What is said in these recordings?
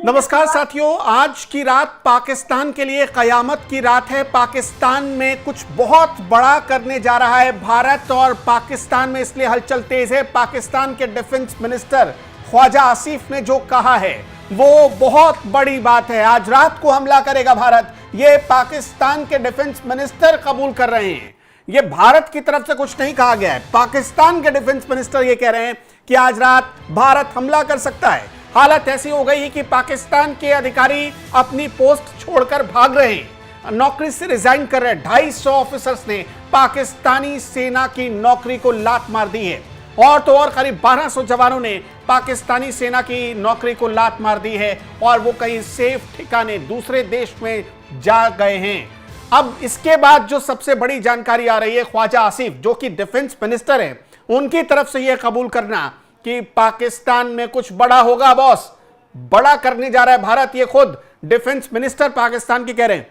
नमस्कार साथियों, आज की रात पाकिस्तान के लिए कयामत की रात है। पाकिस्तान में कुछ बहुत बड़ा करने जा रहा है भारत, और पाकिस्तान में इसलिए हलचल तेज है। पाकिस्तान के डिफेंस मिनिस्टर ख्वाजा आसिफ ने जो कहा है वो बहुत बड़ी बात है। आज रात को हमला करेगा भारत, ये पाकिस्तान के डिफेंस मिनिस्टर कबूल कर रहे हैं। ये भारत की तरफ से कुछ नहीं कहा गया है, पाकिस्तान के डिफेंस मिनिस्टर ये कह रहे हैं कि आज रात भारत हमला कर सकता है। हालत ऐसी हो गई है कि पाकिस्तान के अधिकारी अपनी पोस्ट छोड़कर भाग रहे हैं, नौकरी से रिजाइन कर रहे हैं। 250 ऑफिसर्स ने पाकिस्तानी सेना की नौकरी को लात मार दी है, और तो और करीब 1200 जवानों ने पाकिस्तानी सेना की नौकरी को लात मार दी है, और वो कहीं सेफ ठिकाने दूसरे देश में जा गए हैं। अब इसके बाद जो सबसे बड़ी जानकारी आ रही है, ख्वाजा आसिफ जो कि डिफेंस मिनिस्टर हैं, उनकी तरफ से यह कबूल करना कि पाकिस्तान में कुछ बड़ा होगा। बॉस, बड़ा करने जा रहा है भारत, ये खुद डिफेंस मिनिस्टर पाकिस्तान के कह रहे हैं।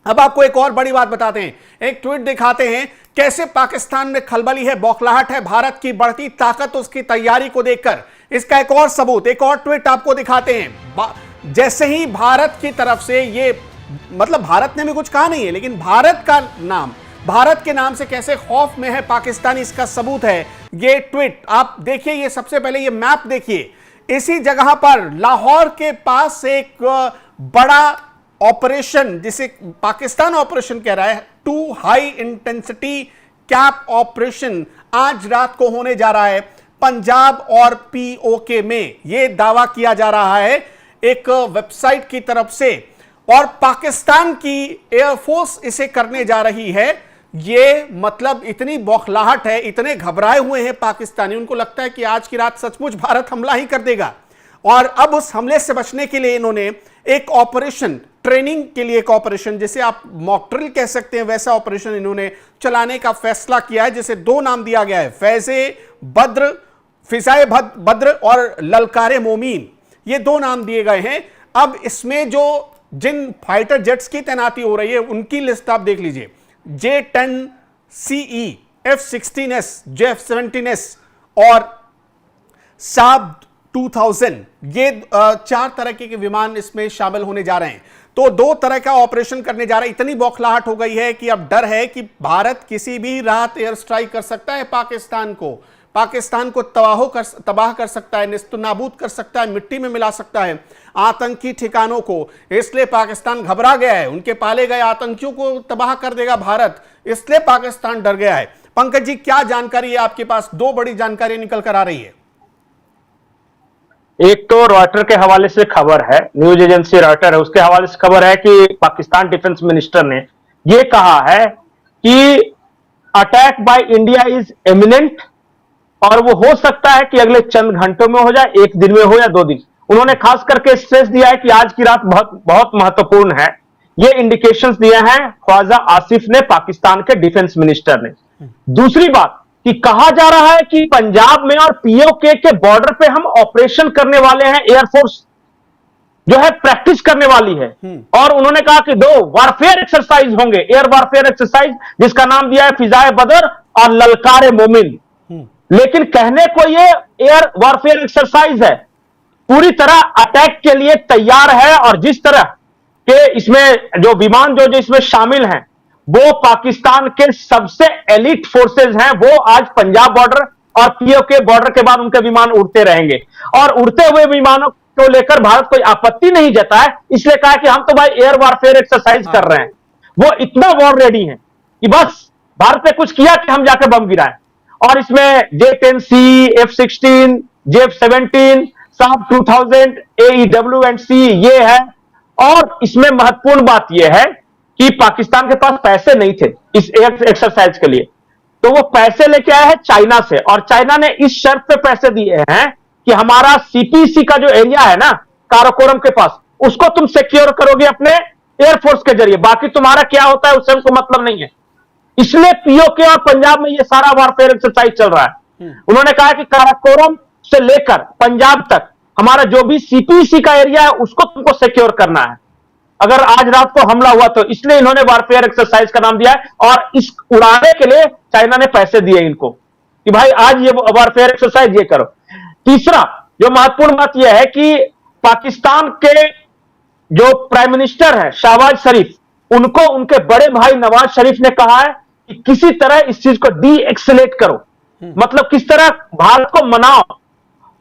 अब आपको एक और बड़ी बात बताते हैं, एक ट्वीट दिखाते हैं कैसे पाकिस्तान में खलबली है, बौखलाहट है भारत की बढ़ती ताकत, उसकी तैयारी को देखकर। इसका एक और सबूत, एक और ट्वीट आपको दिखाते हैं। जैसे ही भारत की तरफ से ये, मतलब भारत ने भी कुछ कहा नहीं है, लेकिन भारत का नाम, भारत के नाम से कैसे खौफ में है पाकिस्तान, इसका सबूत है ये ट्वीट। आप देखिए, ये सबसे पहले ये मैप देखिए। इसी जगह पर लाहौर के पास एक बड़ा ऑपरेशन, जिसे पाकिस्तान ऑपरेशन कह रहा है, 2 हाई इंटेंसिटी कैप ऑपरेशन, आज रात को होने जा रहा है पंजाब और पीओके में। यह दावा किया जा रहा है एक वेबसाइट की तरफ से, और पाकिस्तान की एयरफोर्स इसे करने जा रही है। ये मतलब इतनी बौखलाहट है, इतने घबराए हुए हैं पाकिस्तानी, उनको लगता है कि आज की रात सचमुच भारत हमला ही कर देगा। और अब उस हमले से बचने के लिए इन्होंने एक ऑपरेशन, ट्रेनिंग के लिए एक ऑपरेशन, जिसे आप मॉक ड्रिल कह सकते हैं, वैसा ऑपरेशन इन्होंने चलाने का फैसला किया है, जिसे 2 नाम दिया गया है, फिजाए बद्र और ललकारे मोमीन। ये 2 नाम दिए गए हैं। अब इसमें जो जिन फाइटर जेट्स की तैनाती हो रही है उनकी लिस्ट आप देख लीजिए। J-10CE, F-16S, J-F-17S और साब 2000, ये 4 तरह के विमान इसमें शामिल होने जा रहे हैं। तो 2 तरह का ऑपरेशन करने जा रहा है। इतनी बौखलाहट हो गई है कि अब डर है कि भारत किसी भी रात एयर स्ट्राइक कर सकता है पाकिस्तान को तबाह कर सकता है, निस्तनाबूद कर सकता है, मिट्टी में मिला सकता है आतंकी ठिकानों को। इसलिए पाकिस्तान घबरा गया है, उनके पाले गए आतंकियों को तबाह कर देगा भारत, इसलिए पाकिस्तान डर गया है। पंकज जी, क्या जानकारी है आपके पास? 2 बड़ी जानकारी निकल कर आ रही है। एक तो रॉयटर के हवाले से खबर है, न्यूज एजेंसी रॉयटर है, उसके हवाले से खबर है कि पाकिस्तान डिफेंस मिनिस्टर ने यह कहा है कि attack by India is imminent, और वो हो सकता है कि अगले चंद घंटों में हो जाए, 1 दिन में हो या 2 दिन। उन्होंने खास करके स्ट्रेस दिया है कि आज की रात बहुत महत्वपूर्ण है। ये इंडिकेशंस दिए हैं ख्वाजा आसिफ ने, पाकिस्तान के डिफेंस मिनिस्टर ने। दूसरी बात कि कहा जा रहा है कि पंजाब में और पीओके के बॉर्डर पे हम ऑपरेशन करने वाले हैं, एयरफोर्स जो है प्रैक्टिस करने वाली है। और उन्होंने कहा कि 2 वारफेयर एक्सरसाइज होंगे, एयर वारफेयर एक्सरसाइज, जिसका नाम दिया है फिजाए बदर और ललकारे मोमिन। लेकिन कहने को ये एयर वारफेयर एक्सरसाइज है, पूरी तरह अटैक के लिए तैयार है। और जिस तरह के इसमें जो विमान जो इसमें शामिल हैं, वो पाकिस्तान के सबसे एलिट फोर्सेस हैं। वो आज पंजाब बॉर्डर और पीओके बॉर्डर के बाद उनके विमान उड़ते रहेंगे, और उड़ते हुए विमानों को लेकर भारत कोई आपत्ति नहीं जताए, इसलिए कहा कि हम तो भाई एयर वारफेयर एक्सरसाइज कर रहे हैं। वो इतना वॉर रेडी है कि बस भारत ने कुछ किया कि हम जाकर बम गिराएं। और इसमें J-10C, F-16, J-F-17, साब 2000, AEW&C ये है। और इसमें महत्वपूर्ण बात यह है कि पाकिस्तान के पास पैसे नहीं थे इस एक्सरसाइज के लिए, तो वो पैसे लेके आया है चाइना से, और चाइना ने इस शर्त पे पैसे दिए हैं कि हमारा CPC का जो एरिया है ना काराकोरम के पास, उसको तुम सिक्योर करोगे अपने एयरफोर्स के जरिए, बाकी तुम्हारा क्या होता है उससे हमको मतलब नहीं है। इसलिए पीओके और पंजाब में ये सारा वारफेयर एक्सरसाइज चल रहा है। उन्होंने कहा कि काराकोरम से लेकर पंजाब तक हमारा जो भी CPC का एरिया है उसको तुमको सिक्योर करना है अगर आज रात को हमला हुआ तो। इसलिए इन्होंने वारफेयर एक्सरसाइज का नाम दिया है, और इस उड़ाने के लिए चाइना ने पैसे दिए इनको कि भाई आज ये वारफेयर एक्सरसाइज ये करो। तीसरा जो महत्वपूर्ण बात यह है कि पाकिस्तान के जो प्राइम मिनिस्टर है शहबाज शरीफ, उनको उनके बड़े भाई नवाज शरीफ ने कहा है कि किसी तरह इस चीज को डी एक्सलेट करो, मतलब किस तरह भारत को मनाओ,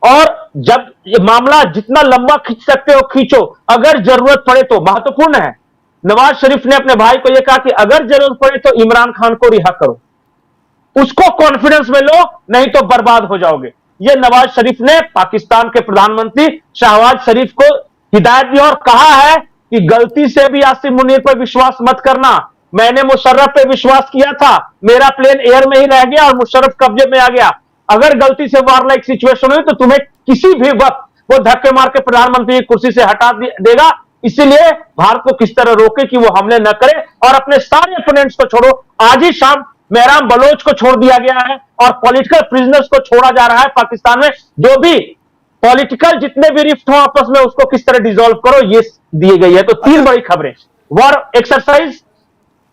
और जब ये मामला जितना लंबा खींच सकते हो खींचो, अगर जरूरत पड़े तो। महत्वपूर्ण है, नवाज शरीफ ने अपने भाई को यह कहा कि अगर जरूरत पड़े तो इमरान खान को रिहा करो, उसको कॉन्फिडेंस में लो, नहीं तो बर्बाद हो जाओगे। यह नवाज शरीफ ने पाकिस्तान के प्रधानमंत्री शहबाज शरीफ को हिदायत दी और कहा है कि गलती से भी आसिफ मुनीर पर विश्वास मत करना, मैंने मुशर्रफ पे विश्वास किया था, मेरा प्लेन एयर में ही रह गया और मुशर्रफ कब्जे में आ गया, अगर गलती से वार लाइक सिचुएशन हुई तो तुम्हें किसी भी वक्त वो धक्के मार के प्रधानमंत्री की कुर्सी से हटा देगा। इसीलिए भारत को किस तरह रोके कि वो हमले न करे, और अपने सारे अपोनेंट्स को छोड़ो। आज ही शाम मेहराम बलोच को छोड़ दिया गया है और पॉलिटिकल प्रिजनर्स को छोड़ा जा रहा है पाकिस्तान में। जो भी पॉलिटिकल जितने भी रिफ्ट हो आपस में, उसको किस तरह डिसॉल्व करो, ये दी गई है। तो तीन बड़ी खबरें, वॉर एक्सरसाइज,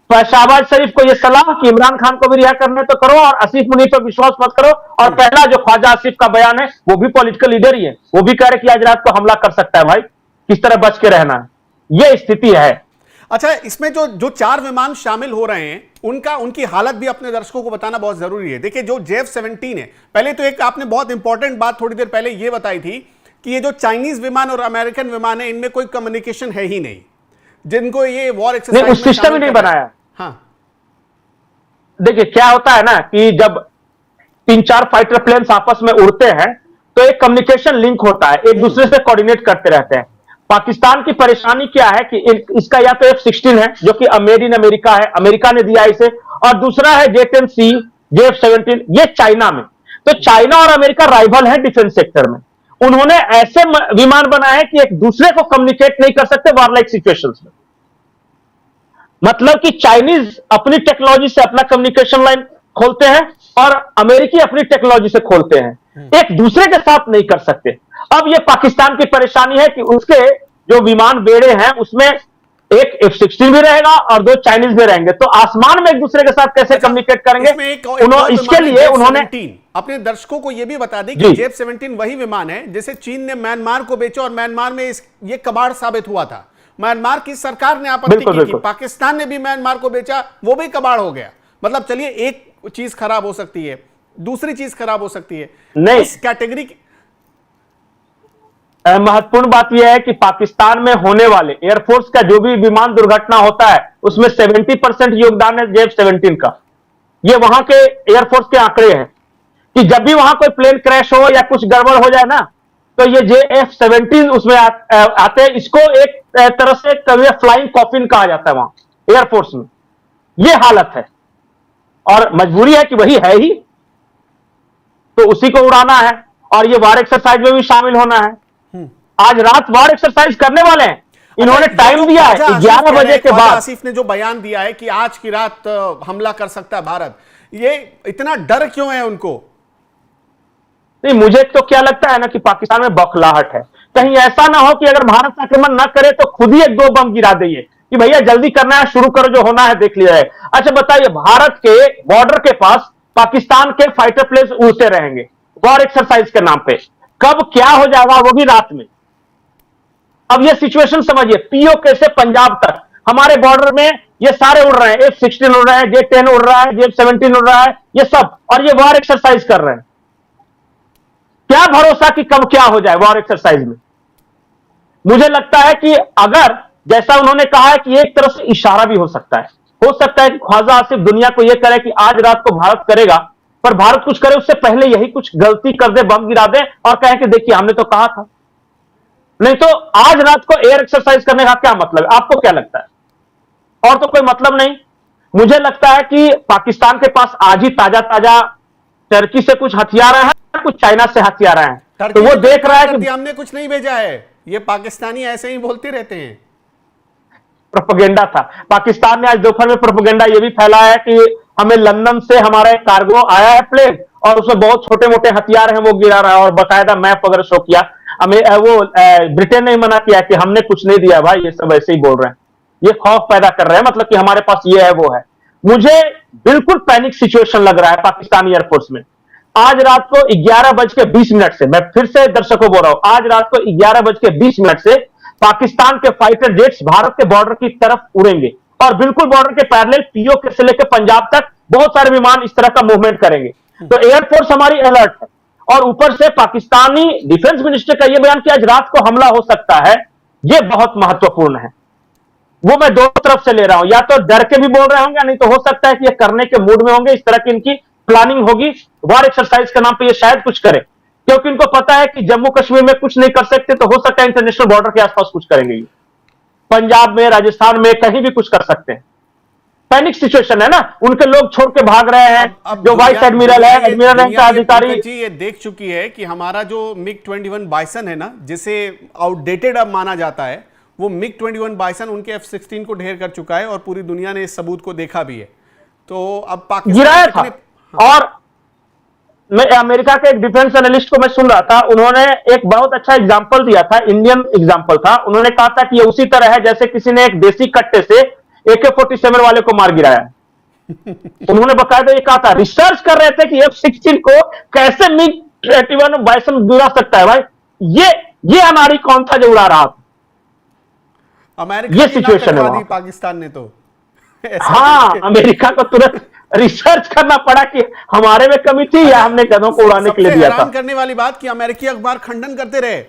शहबाज शरीफ को यह सलाह कि इमरान खान को भी रिहा करने तो करो और आसिफ मुनीर पर विश्वास मत करो, और पहला जो ख्वाजा आसिफ का बयान है, वो भी पॉलिटिकल लीडर ही है, वो भी कह रहे कि आज रात को हमला कर सकता है भाई, किस तरह बच के रहना है, यह स्थिति है। अच्छा, इसमें जो 4 विमान शामिल हो रहे हैं, उनकी हालत भी अपने दर्शकों को बताना बहुत जरूरी है। देखिए, जो JF-17 है, पहले तो एक आपने बहुत इंपॉर्टेंट बात थोड़ी देर पहले यह बताई थी कि ये जो चाइनीज विमान और अमेरिकन विमान है, इनमें कोई कम्युनिकेशन है ही नहीं, जिनको ये वॉर एक्सरसाइज में सिस्टम ही नहीं बनाया। हाँ, देखिए क्या होता है ना कि जब 3-4 फाइटर प्लेन्स आपस में उड़ते हैं तो एक कम्युनिकेशन लिंक होता है, एक दूसरे से कोऑर्डिनेट करते रहते हैं। पाकिस्तान की परेशानी क्या है कि इसका या तो F-16 है जो कि मेड इन अमेरिका है, अमेरिका ने दिया इसे, और दूसरा है J-10C, JF-17, ये चाइना में। तो चाइना और अमेरिका राइवल है डिफेंस सेक्टर में। उन्होंने ऐसे विमान बनाए कि एक दूसरे को कम्युनिकेट नहीं कर सकते वारलाइक सिचुएशंस में। मतलब कि चाइनीज अपनी टेक्नोलॉजी से अपना कम्युनिकेशन लाइन खोलते हैं और अमेरिकी अपनी टेक्नोलॉजी से खोलते हैं, एक दूसरे के साथ नहीं कर सकते। अब यह पाकिस्तान की परेशानी है कि उसके जो विमान बेड़े हैं उसमें एक F-16 भी रहेगा और 2 चाइनीज भी रहेंगे, तो आसमान में एक दूसरे के साथ कैसे कम्युनिकेट करेंगे? इसके लिए उन्होंने अपने दर्शकों को यह भी बता दें कि JF-17 वही विमान है जिसे चीन ने म्यांमार को बेचा और म्यांमार में ये कबाड़ साबित हुआ था। म्यांमार की सरकार ने आपत्ति की थी, पाकिस्तान ने भी म्यांमार को बेचा, वो भी कबाड़ हो गया। मतलब चलिए, एक चीज खराब हो सकती है, दूसरी चीज खराब हो सकती है, नहीं। इस कैटेगरी की महत्वपूर्ण बात यह है कि पाकिस्तान में होने वाले एयरफोर्स का जो भी विमान दुर्घटना होता है उसमें 70% योगदान है JF-17 का। ये वहां के एयरफोर्स के आंकड़े हैं कि जब भी वहां कोई प्लेन क्रैश हो या कुछ गड़बड़ हो जाए ना, तो ये JF-17 उसमें आते हैं। इसको एक तरह से कभी फ्लाइंग कॉफिन कहा जाता है वहां एयरफोर्स में। ये हालत है और मजबूरी है कि वही है ही, तो उसी को उड़ाना है और ये वार एक्सरसाइज में भी शामिल होना है। आज रात वार एक्सरसाइज करने वाले हैं, इन्होंने टाइम दिया है 11 बजे के बाद। आसिफ ने जो बयान दिया है कि आज की रात हमला कर सकता है भारत, ये इतना डर क्यों है उनको? नहीं, मुझे तो क्या लगता है ना कि पाकिस्तान में बौखलाहट है। कहीं ऐसा ना हो कि अगर भारत आक्रमण ना करे तो खुद ही 1-2 बम गिरा देंगे कि भैया जल्दी करना है, शुरू करो, जो होना है देख लिया है। अच्छा बताइए, भारत के बॉर्डर के पास पाकिस्तान के फाइटर प्लेन्स उड़ते रहेंगे वॉर एक्सरसाइज के नाम पे, कब क्या हो जाएगा वो भी रात में। अब ये सिचुएशन समझिए, POK से पंजाब तक हमारे बॉर्डर में ये सारे उड़ रहे हैं, F-16 उड़ रहा है, J-10 उड़ रहा है, JF-17 उड़ रहा है, ये सब, और ये वॉर एक्सरसाइज कर रहे हैं। क्या भरोसा कि कब क्या हो जाए वॉर एक्सरसाइज में। मुझे लगता है कि अगर जैसा उन्होंने कहा है कि एक तरह से इशारा भी हो सकता है कि ख्वाजा आसिफ दुनिया को यह करे कि आज रात को भारत करेगा, पर भारत कुछ करे उससे पहले यही कुछ गलती कर दे, बम गिरा दे और कहे कि देखिए हमने तो कहा था। नहीं तो आज रात को एयर एक्सरसाइज करने का क्या मतलब है? आपको क्या लगता है? और तो कोई मतलब नहीं। मुझे लगता है कि पाकिस्तान के पास आज ही ताजा टर्की से कुछ हथियार हैं, कुछ चाइना से हथियार हैं, तो वो देख रहा है कि हमने कुछ नहीं भेजा है। ये पाकिस्तानी ऐसे ही बोलते रहते हैं। प्रोपेगेंडा था। पाकिस्तान ने आज दोपहर में प्रोपेगेंडा ये भी फैलाया है कि हमें लंदन से हमारा एक कार्गो आया है प्लेन और उसमें बहुत छोटे मोटे हथियार हैं, वो गिरा रहा है, और बाकायदा मैप वगैरह शो किया। वो ब्रिटेन ने मना किया कि हमने कुछ नहीं दिया भाई, ये सब ऐसे ही बोल रहे हैं, ये खौफ पैदा कर रहे हैं, मतलब कि हमारे पास ये है वो है। मुझे बिल्कुल पैनिक सिचुएशन लग रहा है पाकिस्तानी एयरफोर्स में। आज रात को 11:20 से, मैं फिर से दर्शकों बोल रहा हूं, आज रात को 11:20 से पाकिस्तान के फाइटर जेट्स भारत के बॉर्डर की तरफ उड़ेंगे और बिल्कुल बॉर्डर के पैरेलल पीओके से लेकर पंजाब तक बहुत सारे विमान इस तरह का मूवमेंट करेंगे। तो एयरफोर्स हमारी अलर्ट है और ऊपर से पाकिस्तानी डिफेंस मिनिस्टर का यह बयान कि आज रात को हमला हो सकता है, यह बहुत महत्वपूर्ण है। वो मैं दोनों तरफ से ले रहा हूं, या तो डर के भी बोल रहे होंगे, नहीं तो हो सकता है कि ये करने के मूड में होंगे, इस तरह की इनकी प्लानिंग होगी, वॉर एक्सरसाइज के नाम पे ये शायद कुछ करें, क्योंकि इनको पता है कि जम्मू कश्मीर में कुछ नहीं कर सकते तो हो सकता है इंटरनेशनल बॉर्डर के आसपास कुछ करेंगे, ये पंजाब में, राजस्थान में, कहीं भी कुछ कर सकते हैं। पैनिक सिचुएशन है ना, उनके लोग छोड़ के भाग रहे हैं। अब जो वाइस एडमिरल है, एडमिरल रैंक का अधिकारी जी ये देख चुकी है कि हमारा जो MiG-21 बाइसन है ना, जिसे आउटडेटेड अब माना जाता है, वो MiG-21 बाइसन उनके F-16 को ढेर कर चुका है और पूरी दुनिया ने इस सबूत को देखा भी है। तो अब गिराया पाकिस्तान था। और मैं अमेरिका के एक डिफेंस एनालिस्ट को मैं सुन रहा था, उन्होंने एक बहुत अच्छा एग्जांपल दिया था, इंडियन एग्जांपल था। उन्होंने कहा था कि ये उसी तरह है जैसे किसी ने एक देसी कट्टे से AK-47 वाले को मार गिराया। उन्होंने बकायदा ये कहा था, रिसर्च कर रहे थे कि F-16 को कैसे MiG-21 बाइसन गिरा सकता है। भाई ये अनाड़ी कौन था जो उड़ा रहा था? अमेरिका ये की ना सिचुएशन है कटवा दी वहां। पाकिस्तान ने तो हाँ, अमेरिका को तुरंत रिसर्च करना पड़ा कि हमारे में कमी थी या हमने गधों को उड़ाने के लिए सबसे दिया हैरान था। करने वाली बात कि अमेरिकी अखबार खंडन करते रहे,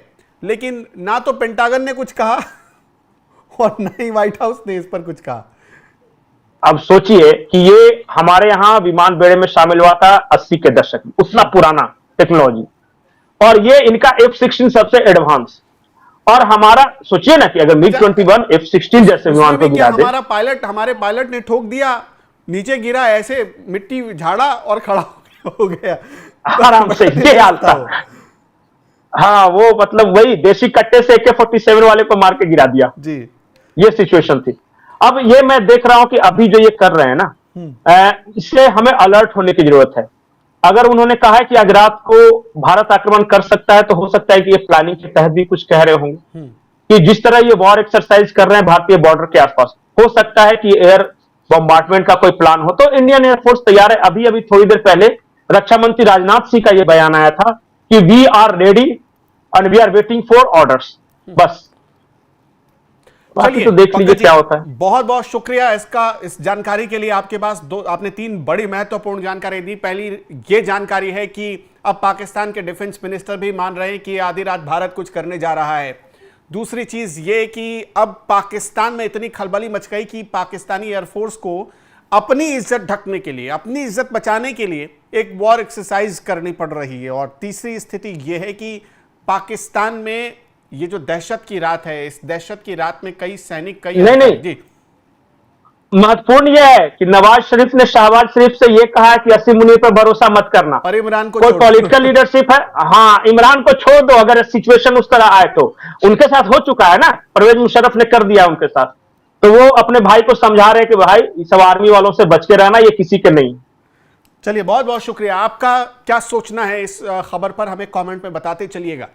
लेकिन ना तो पेंटागन ने कुछ कहा और ना ही व्हाइट हाउस ने इस पर कुछ कहा। अब सोचिए कि ये हमारे यहां विमान बेड़े में शामिल हुआ था 80 के दशक में, उतना पुराना टेक्नोलॉजी, और ये इनका F-16 सबसे एडवांस। और हमारा सोचिए ना कि अगर MiG-21 F-16 जैसे विमान को गिरा दे, हमारे पायलट ने ठोक दिया, नीचे गिरा, ऐसे मिट्टी झाड़ा और खड़ा हो गया आराम से, ये हाल था। हाँ, वो मतलब वही देसी कट्टे से AK-47 वाले को मार के गिरा दिया जी, ये सिचुएशन थी। अब ये मैं देख रहा हूं कि अभी जो ये कर रहे हैं ना, इससे हमें अलर्ट होने की जरूरत है। अगर उन्होंने कहा है कि आज रात को भारत आक्रमण कर सकता है, तो हो सकता है कि ये प्लानिंग के तहत भी कुछ कह रहे होंगे कि जिस तरह ये वॉर एक्सरसाइज कर रहे हैं भारतीय बॉर्डर के आसपास, हो सकता है कि एयर बॉम्बार्डमेंट का कोई प्लान हो। तो इंडियन एयरफोर्स तैयार है। अभी अभी थोड़ी देर पहले रक्षा मंत्री राजनाथ सिंह का यह बयान आया था कि we are ready and we are waiting for orders. बस बाकी तो देख लीजिए क्या होता है। बहुत बहुत शुक्रिया इस जानकारी के लिए। आपके पास आपने 3 बड़ी महत्वपूर्ण जानकारी दी। पहली ये जानकारी है कि अब पाकिस्तान के डिफेंस मिनिस्टर भी मान रहे हैं कि आधी रात भारत कुछ करने जा रहा है। दूसरी चीज ये कि अब पाकिस्तान में इतनी खलबली मच गई कि पाकिस्तानी एयरफोर्स को अपनी इज्जत ढकने के लिए, अपनी इज्जत बचाने के लिए एक वॉर एक्सरसाइज करनी पड़ रही है। और तीसरी स्थिति यह है कि पाकिस्तान में ये जो दहशत की रात है, इस दहशत की रात में कई सैनिक नहीं जी महत्वपूर्ण यह है कि नवाज शरीफ ने शहबाज शरीफ से यह कहा है कि असीम मुनीर पर भरोसा मत करना, और इमरान को कोई पॉलिटिकल लीडरशिप है। हाँ, इमरान को छोड़ दो, अगर सिचुएशन उस तरह आए तो। उनके साथ हो चुका है ना, परवेज मुशर्रफ ने कर दिया उनके साथ, तो वो अपने भाई को समझा रहे हैं कि भाई सब आर्मी वालों से बच के रहना, ये किसी के नहीं। चलिए, बहुत बहुत शुक्रिया। आपका क्या सोचना है इस खबर पर, हमें कमेंट में बताते चलिएगा।